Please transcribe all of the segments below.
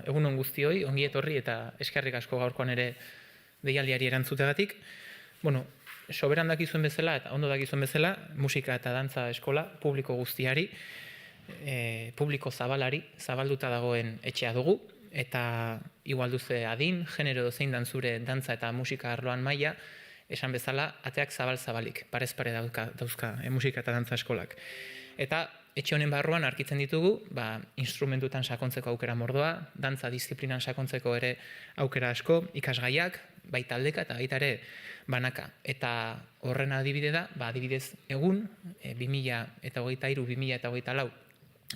Egun on guztioi, ongi etorri eta eskerrik asko gaurkoan ere deialdiari erantzutegatik. Bueno, soberan dakizuen bezala eta ondo dakizuen bezala, musika eta dantza eskola publiko guztiari, publiko zabalari, zabalduta dagoen etxea dugu, eta igual duze adin, genero zein dan zure dantza eta musika arloan maila, esan bezala, ateak zabal-zabalik, parez pare dauzka musika eta dantza eskolak. Eta etxe honen barruan arkitzen ditugu, instrumentutan sakontzeko aukera mordoa, dantza disiplinan sakontzeko ere aukera asko, ikasgaiak, bai taldeka eta baita ere banaka. Eta horren adibide da, adibidez egun, 2023-2024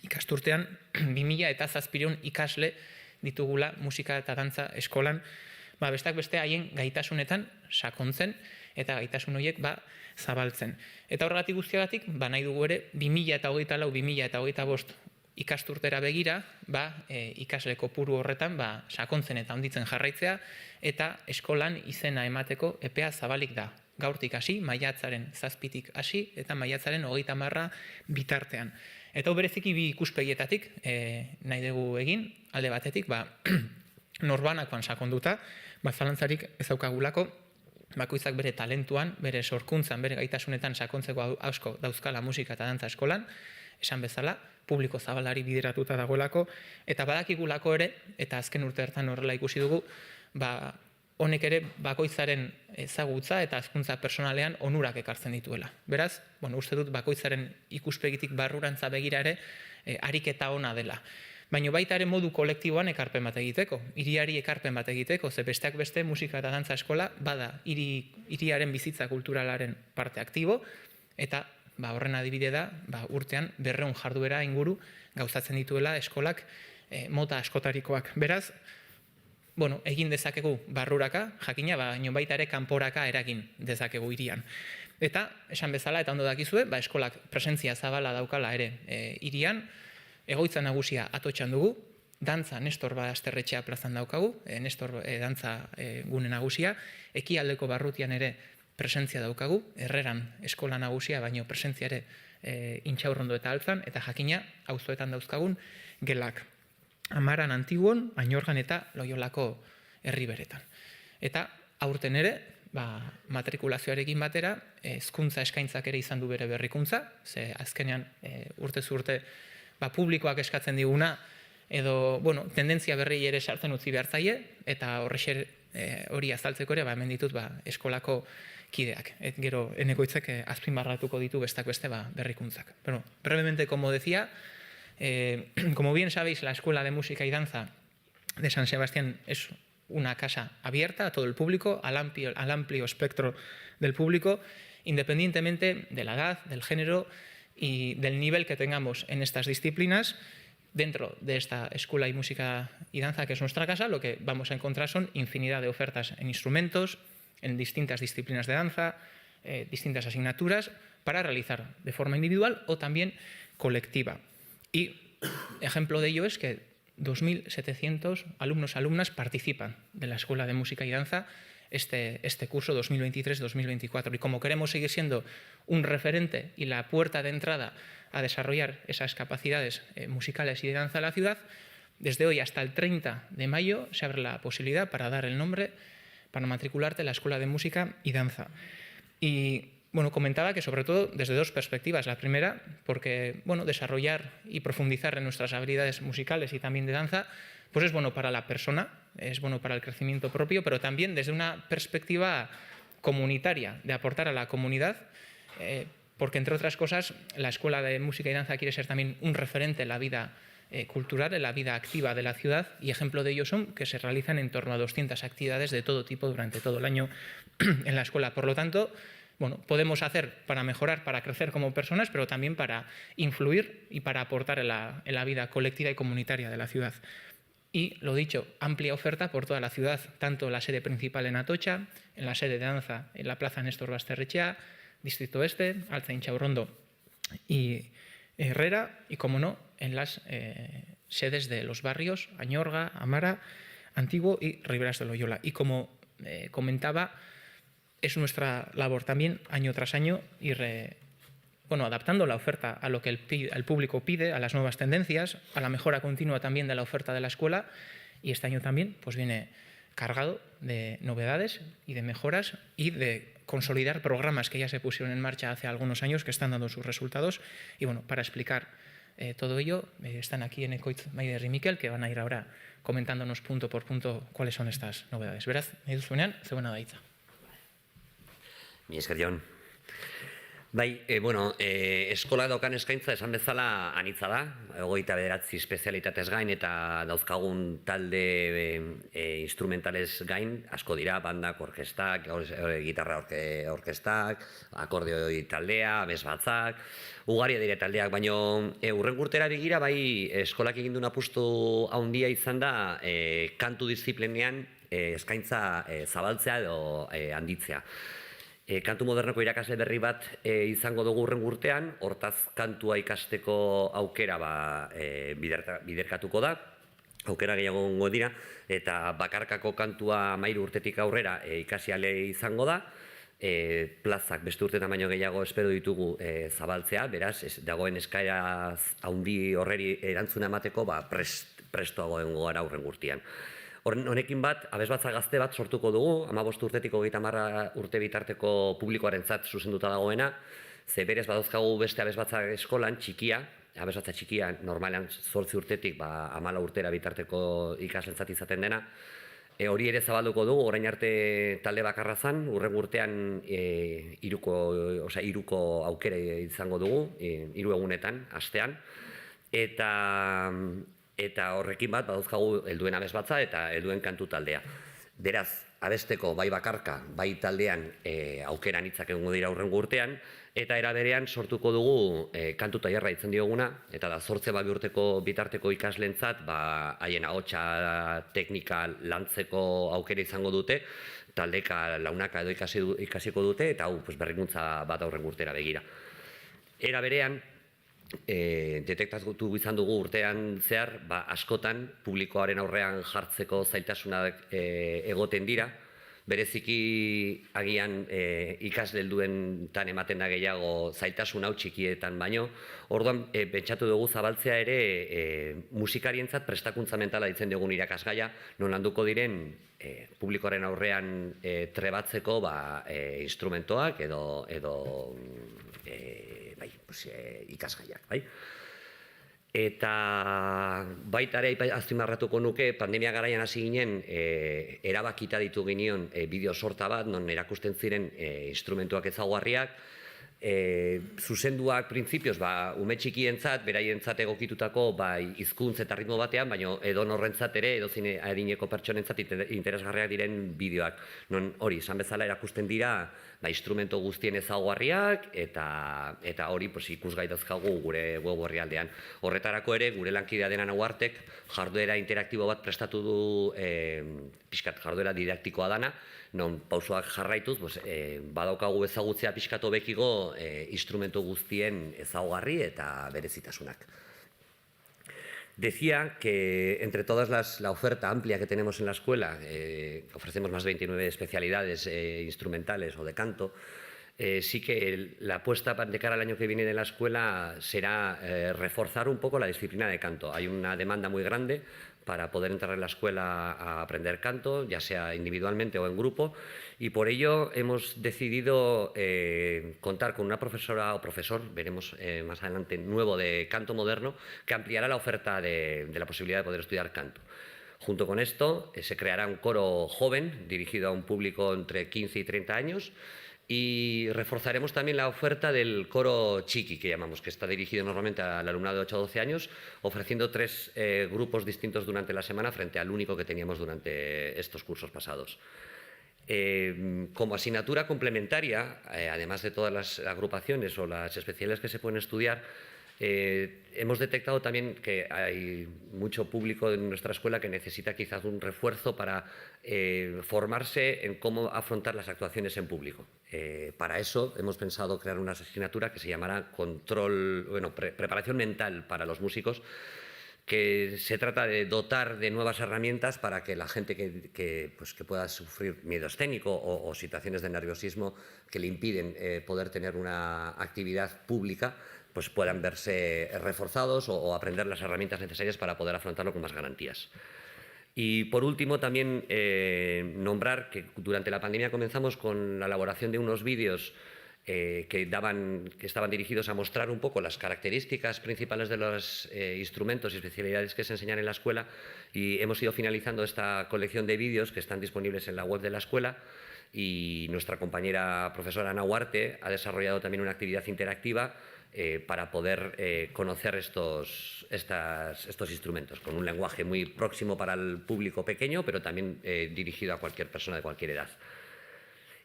ikasturtean, 2007 ikasle ditugula musika eta dantza eskolan, besteak beste haien gaitasunetan sakontzen eta gaitasun horiek zabaltzen. Eta horregatik guztiagatik, nahi dugu ere 2024-2025 ikasturtera begira, ikasle kopuru horretan sakontzen eta handitzen jarraitzea, eta eskolan izena emateko epea zabalik da. Gaurtik hasi, maiatzaren 7tik hasi, eta maiatzaren 30 bitartean. Eta bereziki bi ikuspegietatik nahi dugu egin, alde batetik, norbanakoan sakonduta, zalantzarik ez daukagulako, bakoitzak bere talentuan, bere sorkuntzan, bere gaitasunetan sakontzeko asko dauzkala musika eta dantza eskolan, esan bezala, publiko zabalari bideratuta dagoelako, eta badakigulako ere, eta azken urte hartan horrela ikusi dugu, honek ere bakoitzaren ezagutza eta hezkuntza personalean onurak ekartzen dituela. Beraz, uste dut bakoitzaren ikuspegitik barrurantza begira ere, ariketa ona dela. Baina baita ere modu kolektiboan ekarpen bat egiteko, hiriari ekarpen bat egiteko, ze besteak beste musika eta dantza eskola bada hiriaren bizitza kulturalaren parte aktibo, eta horren adibide da urtean 200 jarduera inguru gauzatzen dituela eskolak mota askotarikoak. Beraz, egin dezakegu barruraka, jakina, baina baita ere kanporaka eragin dezakegu hirian. Eta, esan bezala, eta ondo dakizue, eskolak presentzia zabala daukala ere hirian, egoitza nagusia Atotxan dugu, dantza Nestor Basterretxea plazan daukagu, Nestor dantza gune nagusia, ekialdeko barrutian ere presentzia daukagu, Herreran eskola nagusia, baino presentzia ere Intxaurrondo eta Altzan, eta jakina auzoetan dauzkagun gelak. Amaran Antiguon, Añorgan eta Loiolako herriberetan. Eta aurten ere, matrikulazioarekin batera, hezkuntza eskaintzak ere izan du bere berrikuntza, ze azkenean urtez urte publikoak eskatzen diguna, edo tendentzia berri ere sartzen utzi behar zaie, eta hori azaltzeko ere, hemen ditut eskolako kideak. Gero, enekoitzek azpimarratuko ditu bestak beste berrikuntzak. Pero, brevemente, como decía, como bien sabéis, la Escuela de Música y Danza de San Sebastián es una casa abierta a todo el público, al amplio espectro del público, independientemente de la edad, del género y del nivel que tengamos en estas disciplinas. Dentro de esta Escuela de Música y Danza, que es nuestra casa, lo que vamos a encontrar son infinidad de ofertas en instrumentos, en distintas disciplinas de danza, distintas asignaturas, para realizar de forma individual o también colectiva. Y ejemplo de ello es que 2.700 alumnos y alumnas participan de la Escuela de Música y Danza este curso 2023-2024. Y como queremos seguir siendo un referente y la puerta de entrada a desarrollar esas capacidades musicales y de danza en la ciudad, desde hoy hasta el 30 de mayo se abre la posibilidad para dar el nombre, para matricularte en la Escuela de Música y Danza. Y comentaba que sobre todo desde dos perspectivas. La primera, porque desarrollar y profundizar en nuestras habilidades musicales y también de danza, pues es bueno para la persona, es bueno para el crecimiento propio, pero también desde una perspectiva comunitaria, de aportar a la comunidad, porque entre otras cosas la Escuela de Música y Danza quiere ser también un referente en la vida cultural, en la vida activa de la ciudad, y ejemplo de ello son que se realizan en torno a 200 actividades de todo tipo durante todo el año en la escuela. Por lo tanto, podemos hacer para mejorar, para crecer como personas, pero también para influir y para aportar en la vida colectiva y comunitaria de la ciudad. Y, lo dicho, amplia oferta por toda la ciudad, tanto la sede principal en Atocha, en la sede de danza en la Plaza Nestor Basterretxea, Distrito Este, Altza Intxaurrondo y Herrera, y, como no, en las sedes de los barrios Añorga, Amara, Antiguo y Riberas de Loyola. Y como comentaba, es nuestra labor también, año tras año, ir adaptando la oferta a lo que el público pide, a las nuevas tendencias, a la mejora continua también de la oferta de la escuela, Y este año también pues viene cargado de novedades y de mejoras y de consolidar programas que ya se pusieron en marcha hace algunos años que están dando sus resultados. Y bueno, para explicar todo ello, están aquí en Ekoitz Maider y Mikel, que van a ir ahora comentándonos punto por punto cuáles son estas novedades. Beraz, nahi duzuenean, zegoena da hitza. Mi esker, Jon. Bai, eskola daukan eskaintza esan bezala anitza da, 29 espezialitatez gain eta dauzkagun talde instrumentalez gain, asko dira, bandak, orkestak, gitarra orkestak, akordeoi taldea, abesbatzak, ugaria dire taldeak, baina hurrengo urtera begira, bai, eskolak egin duen apustu handia izan da, kantu diziplenean eskaintza zabaltzea edo handitzea. Kantu modernoko irakasle berri bat izango dugu hurrengo urtean, hortaz kantua ikasteko aukera biderkatuko da, aukera gehiago egongo dira, eta bakarkako kantua 13 urtetik aurrera ikasi ahal izango da, plazak beste urteetan baino gehiago espero ditugu zabaltzea, beraz, dagoen eskaera handi horreri erantzuna emateko prestoago egongo gara hurrengo urtean. Honekin bat, abesbatza gazte bat sortuko dugu, 15 urtetik 30 urte bitarteko publikoarentzat zuzenduta dagoena, ze berez badauzkagu beste abesbatza eskolan txikia, abesbatza txikia normalean 8 urtetik 14 urtera bitarteko ikaslentzat izaten dena, hori ere zabalduko dugu, orain arte talde bakarra zan, hurrengo urtean hiruko aukera izango dugu, 3 egunetan, astean, eta horrekin bat badauzkagu helduen abesbatza eta helduen kantu taldea. Beraz, abesteko bai bakarka, bai taldean aukeran hitzak egongo dira hurrengo urtean, eta era berean sortuko dugu kantu tailerra ditzen dioguna, eta da 8 urteko bitarteko ikaslentzat haien ahotsa teknika lantzeko aukera izango dute, taldeka launaka edo ikasiko dute, eta hau berrikuntza bat hurrengo urtera begira. Era berean, detektatu izan dugu urtean zehar, askotan publikoaren aurrean jartzeko zailtasunak egoten dira, bereziki agian ikasle helduetan ematen da gehiago zailtasun hau txikietan baino, orduan pentsatu dugu zabaltzea ere musikarientzat prestakuntza mentala ditzen dugun irakasgaia, non landuko diren publikoaren aurrean trebatzeko instrumentoak edo ikasgaiak, bai? Eta baita ere azpimarratuko nuke, pandemia garaian hasi ginen, erabakita ditu ginion bideo sorta bat, non erakusten ziren instrumentuak ezaugarriak, zuzenduak printzipioz, ume txikientzat, beraientzat egokitutako hizkuntz eta ritmo batean, baina edonorrentzat ere, edozein adineko pertsonentzat interesgarriak diren bideoak. Non hori, esan bezala erakusten dira, instrumento guztien ezaugarriak, eta hori ikusgai dauzkagu gure web orrialdean. Horretarako ere, gure lankidea dena Nauartek, jarduera interaktibo bat prestatu du, pixkat jarduera didaktikoa dana, non pausoak jarraituz, badaukagu ezagutzea pixkat hobekigo instrumentu guztien ezaugarri eta berezitasunak. Decía que entre todas la oferta amplia que tenemos en la escuela, ofrecemos más de 29 especialidades instrumentales o de canto, sí que la apuesta de cara al año que viene de la escuela será reforzar un poco la disciplina de canto. Hay una demanda muy grande para poder entrar en la escuela a aprender canto, ya sea individualmente o en grupo, y por ello hemos decidido contar con una profesora o profesor, veremos más adelante, nuevo de canto moderno, que ampliará la oferta de la posibilidad de poder estudiar canto. Junto con esto se creará un coro joven dirigido a un público entre 15 y 30 años, y reforzaremos también la oferta del coro chiqui, que llamamos, que está dirigido normalmente al alumnado de 8 a 12 años, ofreciendo 3 grupos distintos durante la semana frente al único que teníamos durante estos cursos pasados. Como asignatura complementaria, además de todas las agrupaciones o las especialidades que se pueden estudiar, hemos detectado también que hay mucho público en nuestra escuela que necesita quizás un refuerzo para formarse en cómo afrontar las actuaciones en público. Para eso hemos pensado crear una asignatura que se llamará preparación mental para los músicos, que se trata de dotar de nuevas herramientas para que la gente que pueda sufrir miedo escénico o situaciones de nerviosismo que le impiden poder tener una actividad pública, pues puedan verse reforzados o aprender las herramientas necesarias para poder afrontarlo con más garantías. Y por último, también nombrar que durante la pandemia comenzamos con la elaboración de unos vídeos que estaban dirigidos a mostrar un poco las características principales de los instrumentos y especialidades que se enseñan en la escuela, y hemos ido finalizando esta colección de vídeos que están disponibles en la web de la escuela, y nuestra compañera profesora Ana Huarte ha desarrollado también una actividad interactiva para poder conocer estos instrumentos, con un lenguaje muy próximo para el público pequeño, pero también dirigido a cualquier persona de cualquier edad.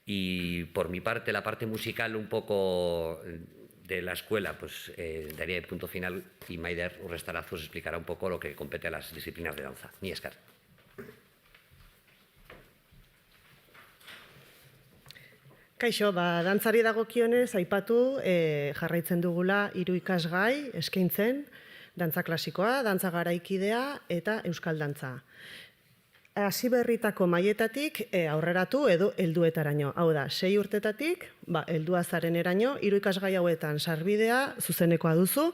Y por mi parte, la parte musical un poco de la escuela, pues daría el punto final, y Maider Urrestaraz os explicará un poco lo que compete a las disciplinas de danza. Ni Eskar. Kaixo, dantzari dagokionez, aipatu jarraitzen dugula 3 ikasgai eskaintzen, dantza klasikoa, dantza garaikidea eta euskal dantza. Hasi berritako mailetatik aurreratu edo helduetaraino. Hau da, 6 urtetatik, heldua zareneraino, 3 ikasgai hauetan sarbidea zuzenekoa duzu,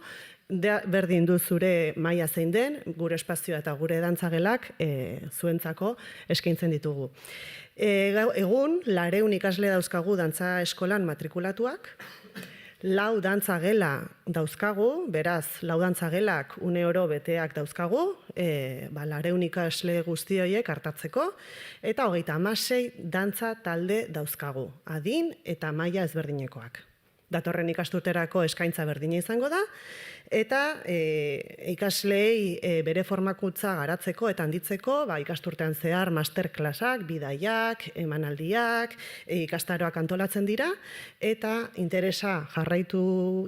berdin du zure maila zein den, gure espazioa eta gure dantzagelak zuentzako eskaintzen ditugu. Egun, 400 ikasle dauzkagu dantza eskolan matrikulatuak, 4 dantzagela dauzkagu, beraz, 4 dantzagelak une oro beteak dauzkagu, 400 ikasle guzti horiek hartatzeko, eta 36 dantza talde dauzkagu, adin eta maila ezberdinekoak. Datorren ikasturterako eskaintza berdina izango da, eta ikaslei bere formakuntza garatzeko eta handitzeko ikasturtean zehar masterklasak, bidaiak, emanaldiak, ikastaroak antolatzen dira, eta interesa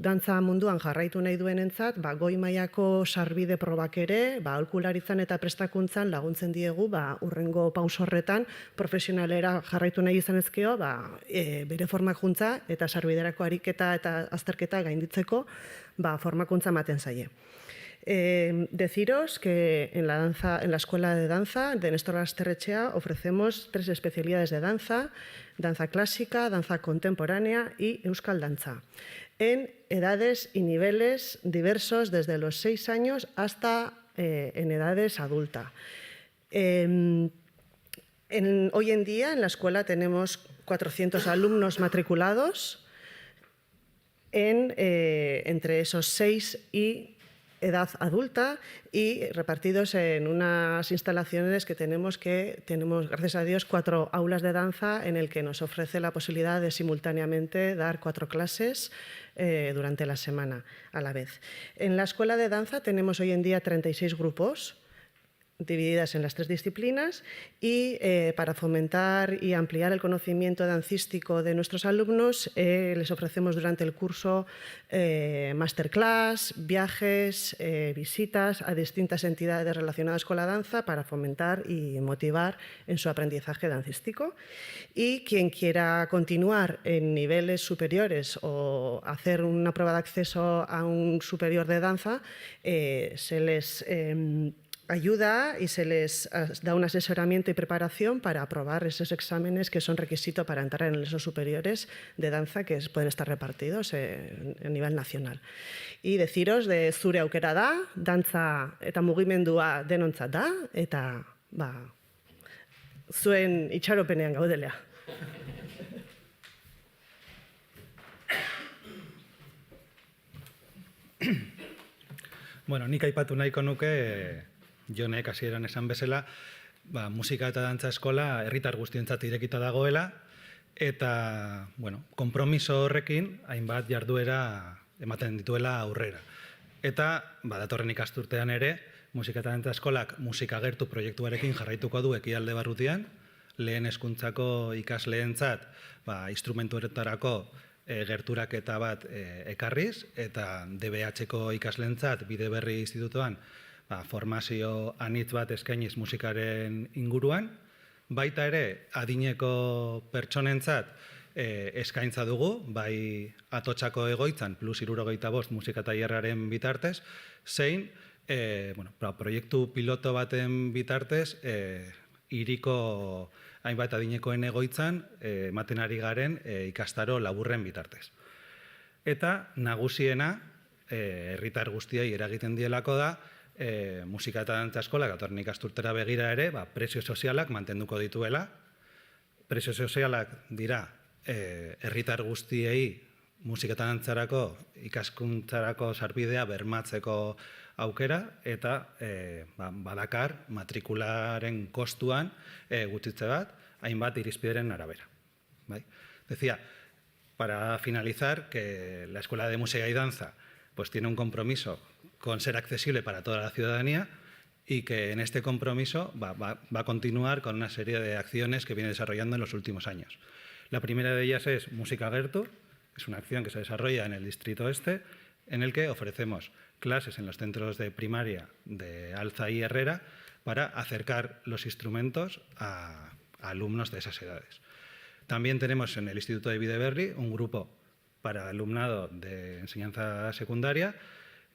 dantza munduan jarraitu nahi duenentzat, goi mailako sarbide probak ere, aholkularitzan eta prestakuntzan laguntzen diegu, hurrengo pauso horretan profesionalera jarraitu nahi izan ezkeo, bere formakuntza eta sarbiderako ariketa eta azterketa gainditzeko formakuntza ematen zaie. Deciros que en la Escuela de Danza de Néstor Asterrechea ofrecemos 3 especialidades de danza: danza clásica, danza contemporánea y euskal danza, en edades y niveles diversos desde los 6 años hasta en edades adultas. Hoy en día en la escuela tenemos 400 alumnos matriculados entre esos 6 y edad adulta, y repartidos en unas instalaciones que tenemos, gracias a Dios, 4 aulas de danza en el que nos ofrece la posibilidad de simultáneamente dar 4 clases durante la semana a la vez. En la escuela de danza tenemos hoy en día 36 grupos divididas en las 3 disciplinas, y para fomentar y ampliar el conocimiento dancístico de nuestros alumnos les ofrecemos durante el curso masterclass, viajes, visitas a distintas entidades relacionadas con la danza para fomentar y motivar en su aprendizaje dancístico. Y quien quiera continuar en niveles superiores o hacer una prueba de acceso a un superior de danza, se les ayuda y se les da un asesoramiento y preparación para aprobar esos exámenes que son requisito para entrar en esos superiores de danza, que pueden estar repartidos a nivel nacional. Y deciros de zure aukera da, dantza eta mugimendua denontzat da, eta zuen itxaropenean gaudelea. Bueno, nik aipatu nahiko nuke Jonek hasieran esan bezala, musika eta dantza eskola herritar guztientzat irekita dagoela, eta, konpromiso horrekin hainbat jarduera ematen dituela aurrera. Eta, datorren ikasturtean ere, musika eta dantza eskolak musika gertu proiektuarekin jarraituko du Ekialde Barrutian, lehen hezkuntzako ikasleentzat, instrumentu horretarako gerturaketa bat ekarriz, eta DBH-ko ikasleentzat Bide Berri Institutoan formazio anitz bat eskainiz musikaren inguruan, baita ere adineko pertsonentzat eskaintza dugu, bai Atotxako egoitzan plus 75 musika tailerraren bitartez, zein proiektu piloto baten bitartez hiriko hainbat adinekoen egoitzan ematen ari garen ikastaro laburren bitartez. Eta nagusiena herritar guztiei eragiten dielako da musika eta dantza eskolak datorren ikasturtera begira ere, prezio sozialak mantenduko dituela. Prezio sozialak dira herritar guztiei musika eta dantzarako ikaskuntzarako sarbidea bermatzeko aukera eta badakar matrikularen kostuan gutxitze bat, hainbat irizpideren arabera. Decía, para finalizar, que la Escuela de Música y Danza pues tiene un compromiso con ser accesible para toda la ciudadanía y que en este compromiso va a continuar con una serie de acciones que viene desarrollando en los últimos años. La primera de ellas es Música Gertu, es una acción que se desarrolla en el Distrito Este, en el que ofrecemos clases en los centros de primaria de Alza y Herrera para acercar los instrumentos a alumnos de esas edades. También tenemos en el Instituto de Bideberri un grupo para alumnado de enseñanza secundaria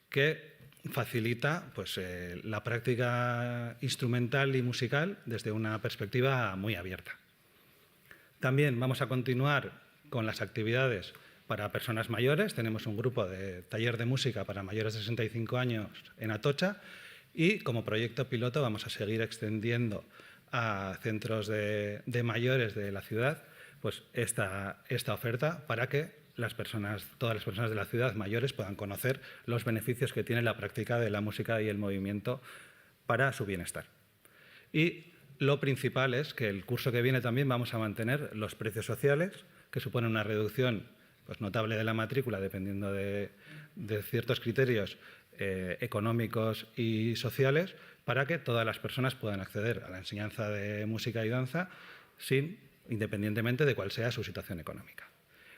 que facilita pues, la práctica instrumental y musical desde una perspectiva muy abierta. También vamos a continuar con las actividades para personas mayores. Tenemos un grupo de taller de música para mayores de 65 años en Atocha y como proyecto piloto vamos a seguir extendiendo a centros de mayores de la ciudad pues esta oferta para que todas las personas de la ciudad mayores puedan conocer los beneficios que tiene la práctica de la música y el movimiento para su bienestar. Y lo principal es que el curso que viene también vamos a mantener los precios sociales, que suponen una reducción pues, notable de la matrícula dependiendo de ciertos criterios económicos y sociales, para que todas las personas puedan acceder a la enseñanza de música y danza independientemente de cuál sea su situación económica.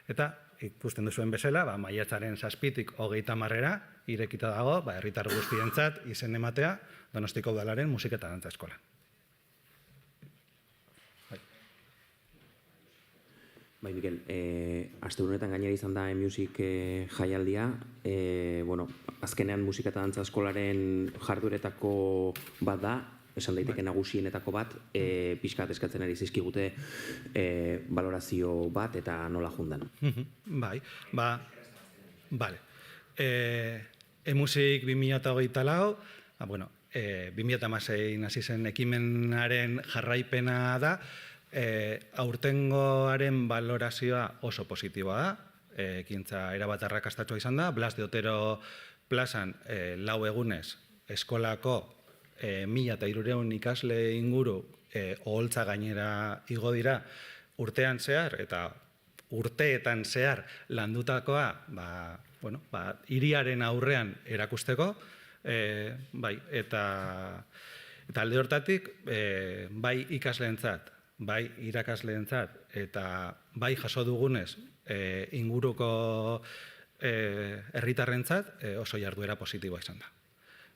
Eta, ikusten duzuen bezala, maiatzaren 7tik 30 irekita dago, herritar guztientzat izen ematea Donostiko Udalaren musika eta dantza eskola. Bai, Mikel, aste honetan gainera izan da eMusic jaialdia. Azkenean musika eta dantza eskolaren jardueretako bat da, esan daiteke nagusienetako bat, pixkat eskatzen ari zizkigute balorazio bat eta nola jundan. Bai, bale. eMusic 2024, 2016 hasi zen ekimenaren jarraipena da, aurtengoaren balorazioa oso positiboa da, ekintza erabat arrakastatsua izan da, Blas de Otero plazan 4 egunez eskolako 1.300 ikasle inguru oholtza gainera igo dira urtean zehar eta urteetan zehar landutakoa hiriaren aurrean erakusteko, eta alde hortatik bai ikasleentzat, bai irakasleentzat eta bai jaso dugunez inguruko herritarrentzat oso jarduera positiboa izan da.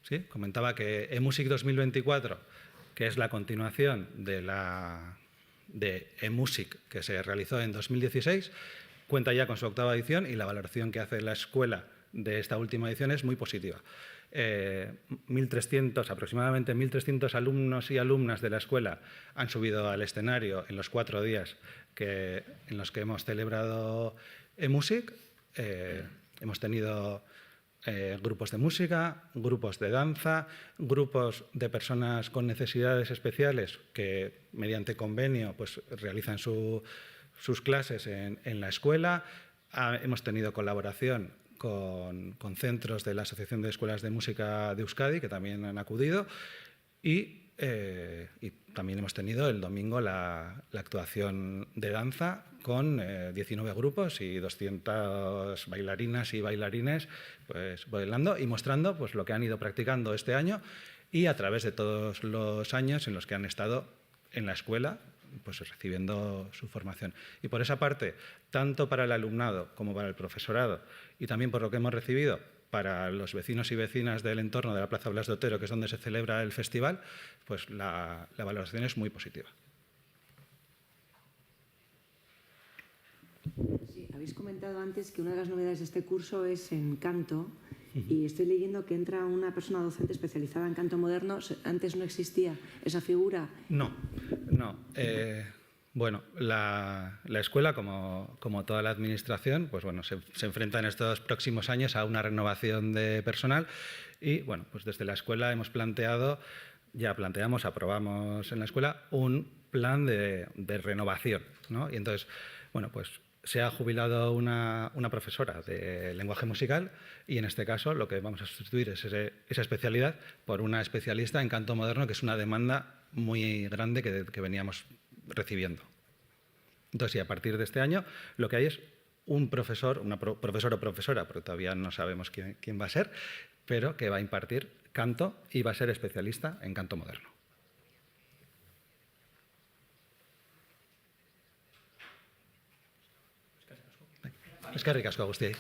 ¿Sí? Comentaba que eMusic 2024, que es la continuación de eMusic que se realizó en 2016, cuenta ya con su 8ª edición y la valoración que hace la escuela de esta última edición es muy positiva. Aproximadamente 1.300 alumnos y alumnas de la escuela han subido al escenario en los 4 días en los que hemos celebrado eMusic. Hemos tenido grupos de música, grupos de danza, grupos de personas con necesidades especiales que mediante convenio pues, realizan sus clases en la escuela. Hemos tenido colaboración con centros de la Asociación de Escuelas de Música de Euskadi, que también han acudido, y también hemos tenido el domingo la actuación de danza con 19 grupos y 200 bailarinas y bailarines pues, bailando y mostrando pues, lo que han ido practicando este año y a través de todos los años en los que han estado en la escuela pues, recibiendo su formación. Y por esa parte, tanto para el alumnado como para el profesorado y también por lo que hemos recibido para los vecinos y vecinas del entorno de la Plaza Blas de Otero, que es donde se celebra el festival, pues la valoración es muy positiva. Sí, habéis comentado antes que una de las novedades de este curso es en canto y estoy leyendo que entra una persona docente especializada en canto moderno. ¿Antes no existía esa figura? No. Bueno, la escuela, como toda la administración, pues bueno, se enfrenta en estos próximos años a una renovación de personal y bueno, pues desde la escuela hemos aprobamos en la escuela un plan de renovación, ¿no? Y entonces, bueno, pues se ha jubilado una profesora de lenguaje musical y en este caso lo que vamos a sustituir es esa especialidad por una especialista en canto moderno, que es una demanda muy grande que veníamos recibiendo. Entonces, y a partir de este año lo que hay es un profesor, profesor o profesora, porque todavía no sabemos quién va a ser, pero que va a impartir canto y va a ser especialista en canto moderno. Eskerrik asko guztiei.